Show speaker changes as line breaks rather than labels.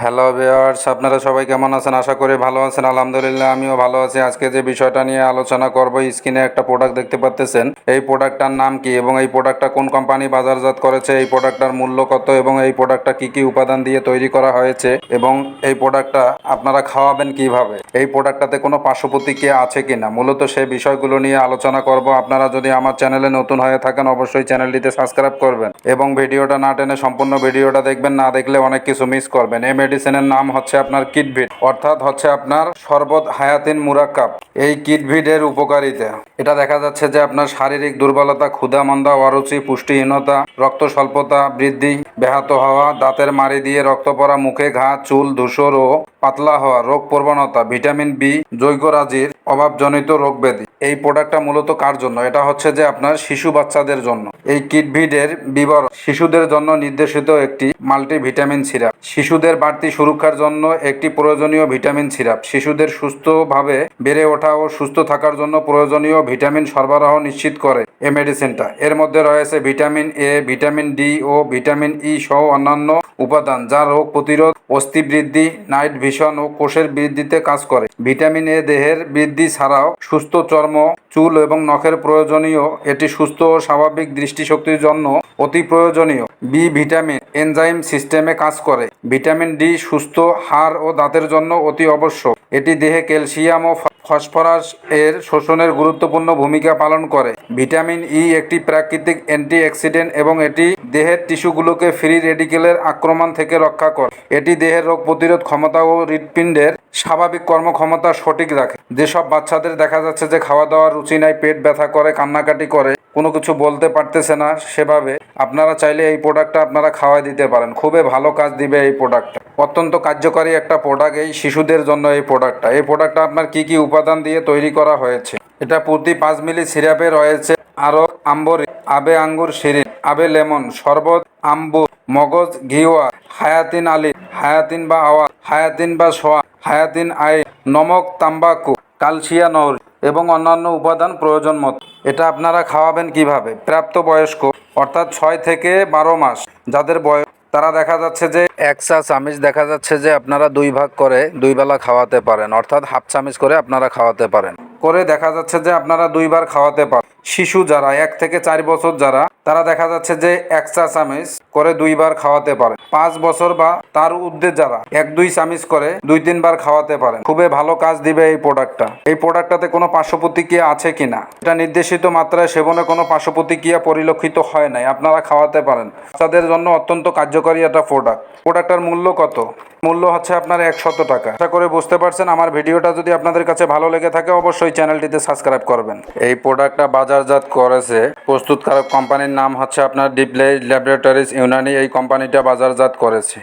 Hello viewers, আপনারা সবাই কেমন আছেন? আশা করি ভালো আছেন। আলহামদুলিল্লাহ আমিও ভালো আছি। আজকে যে বিষয়টা নিয়ে আলোচনা করব, স্ক্রিনে একটা প্রোডাক্ট দেখতে পাচ্ছেন। এই প্রোডাক্টটার নাম কি এবং এই প্রোডাক্টটা কোন কোম্পানি বাজারজাত করেছে, এই প্রোডাক্টটার মূল্য কত এবং এই প্রোডাক্টটা কি কি উপাদান দিয়ে তৈরি করা হয়েছে এবং এই প্রোডাক্টটা আপনারা খাওয়াবেন কিভাবে, এই প্রোডাক্টটাতে কোনো পার্শ্ব প্রতিক্রিয়া আছে কিনা, মূলত সেই বিষয়গুলো নিয়ে আলোচনা করব। আপনারা যদি আমার চ্যানেলে নতুন হয়ে থাকেন অবশ্যই চ্যানেলটিতে সাবস্ক্রাইব করবেন এবং ভিডিওটা না টেনে সম্পূর্ণ ভিডিওটা দেখবেন, না দেখলে অনেক কিছু মিস করবেন। এই মেডিসিনের নাম হচ্ছে আপনার কিডভিট, অর্থাৎ হচ্ছে আপনার শরবত হায়াতিন মুরাক্কাব। এই কিডভিটের উপকারিতা, এটা দেখা যাচ্ছে যে আপনার শারীরিক দুর্বলতা, ক্ষুধা মন্দা, অরুচি, পুষ্টিহীনতা, রক্ত স্বল্পতা বৃদ্ধি, ব্যাহত হওয়া, দাঁতের মাড়ি দিয়ে রক্ত পড়া, মুখে ঘা, চুল ধূসর ও পাতলা হওয়া, রোগ প্রবণতা, ভিটামিন বি যৌগরাজির অভাবজনিত রোগ ব্যাধি। এই প্রোডাক্টটা মূলত কার জন্য? এটা হচ্ছে যে আপনার শিশু বাচ্চাদের জন্য। এই কিডভিটের বিবরণ: শিশুদের জন্য নির্দেশিত একটি মাল্টিভিটামিন সিরাপ, শিশুদের বাড়তি সুরক্ষার জন্য একটি প্রয়োজনীয় ভিটামিন সিরাপ, শিশুদের সুস্থভাবে বেড়ে ওঠা ও সুস্থ থাকার জন্য প্রয়োজনীয় ভিটামিন সরবরাহ নিশ্চিত করে এই মেডিসিনটা। এর মধ্যে রয়েছে ভিটামিন এ, ভিটামিন ডি ও ভিটামিন ই সহ অন্যান্য উপাদান যা রোগ প্রতিরোধ, অস্থি বৃদ্ধি, নাইট ভিশন ও কোষের বৃদ্ধিতে কাজ করে। ভিটামিন এ দেহের বৃদ্ধি ছাড়াও সুস্থ চর্ম, চুল এবং নখের প্রয়োজনীয়। এটি সুস্থ ও স্বাভাবিক দৃষ্টিশক্তির জন্য অতি প্রয়োজনীয়। বি ভিটামিন এনজাইম সিস্টেমে কাজ করে। ভিটামিন ডি সুস্থ হাড় ও দাঁতের জন্য অতি আবশ্যক। এটি দেহে ক্যালসিয়াম ও ফসফরাস এর শোষণের গুরুত্বপূর্ণ ভূমিকা পালন করে। ভিটামিন ই একটি প্রাকৃতিক অ্যান্টিঅক্সিডেন্ট এবং এটি দেহের টিস্যুগুলোকে ফ্রি রেডিকেলের আক্রমণ থেকে রক্ষা করে। এটি দেহের রোগ প্রতিরোধ ক্ষমতা ও হৃৎপিণ্ডের স্বাভাবিক কর্মক্ষমতা সঠিক রাখে। যেসব বাচ্চাদের দেখা যাচ্ছে যে খাওয়া দাওয়ার রুচি নাই, পেট ব্যথা করে, কান্নাকাটি করে, কোনো কিছু বলতে পারতেছে না, সেভাবে আপনারা চাইলে এই প্রোডাক্টটা আপনারা খাওয়াই দিতে পারেন। খুবই ভালো কাজ দিবে এই প্রোডাক্টটা। অত্যন্ত কার্যকারী একটা প্রোডাক্ট এই শিশুদের জন্য। এই প্রোডাক্টটা আপনার কি কি উপাদান দিয়ে তৈরি করা হয়েছে? এটা প্রতি 5 মিলি সিরাপে রয়েছে আরো আম্বরি, আবে আঙ্গুর শিরিন, আবে লেমন, শরবত আম্বু, মগজ ঘিওয়া, হায়াতিন আলী, হায়াতিন বা আওয়া, হায়াতিন বা সোয়া, হায়াতিন আই, নমক, তাম্বাকু, কালসিয়া নৌরি এবং অন্যান্য উপাদান প্রয়োজন মতো। এটা আপনারা খাওয়াবেন কিভাবে? প্রাপ্তবয়স্ক অর্থাৎ 6 থেকে 12 মাস যাদের বয়স, তারা দেখা যাচ্ছে যে 1 চা চামচ দেখা যাচ্ছে যে আপনারা 2 ভাগ করে 2 বেলা খাওয়াতে পারেন, অর্থাৎ হাফ চামচ করে আপনারা খাওয়াতে পারেন। করে দেখা যাচ্ছে যে আপনারা 2 বার খাওয়াতে পারেন। শিশু যারা 1 থেকে 4 বছর যারা, তারা দেখা যাচ্ছে যে 1 চা চামচ করে 2 বার খাওয়াতে পারেন। 5 বছর বা তার ঊর্ধ্বে যারা 1-2 চামচ করে 2-3 বার খাওয়াতে পারেন। খুবই ভালো কাজ দিবে এই প্রোডাক্টটা। এই প্রোডাক্টটাতে কোনো পার্শ্ব প্রতিক্রিয়া আছে কিনা, এটা নির্দেশিত মাত্রায় সেবনে কোনো পার্শ্ব প্রতিক্রিয়া পরিলক্ষিত হয় নাই, আপনারা খাওয়াতে পারেন। বাচ্চাদের জন্য অত্যন্ত কার্যকরী একটা প্রোডাক্টটার মূল্য কত? মূল্য হচ্ছে আপনার 100 টাকা। আশা করে বুঝতে পারছেন। আমার ভিডিওটা যদি আপনাদের কাছে ভালো লেগে থাকে অবশ্যই চ্যানেলটিতে সাবস্ক্রাইব করবেন। এই প্রোডাক্টটা বাজারজাত করেছে প্রস্তুতকারক কোম্পানির নাম হচ্ছে আপনার ডিপ্লাই ল্যাবরেটরিজ ইউনানি। এই কোম্পানিটা বাজারজাত করেছে।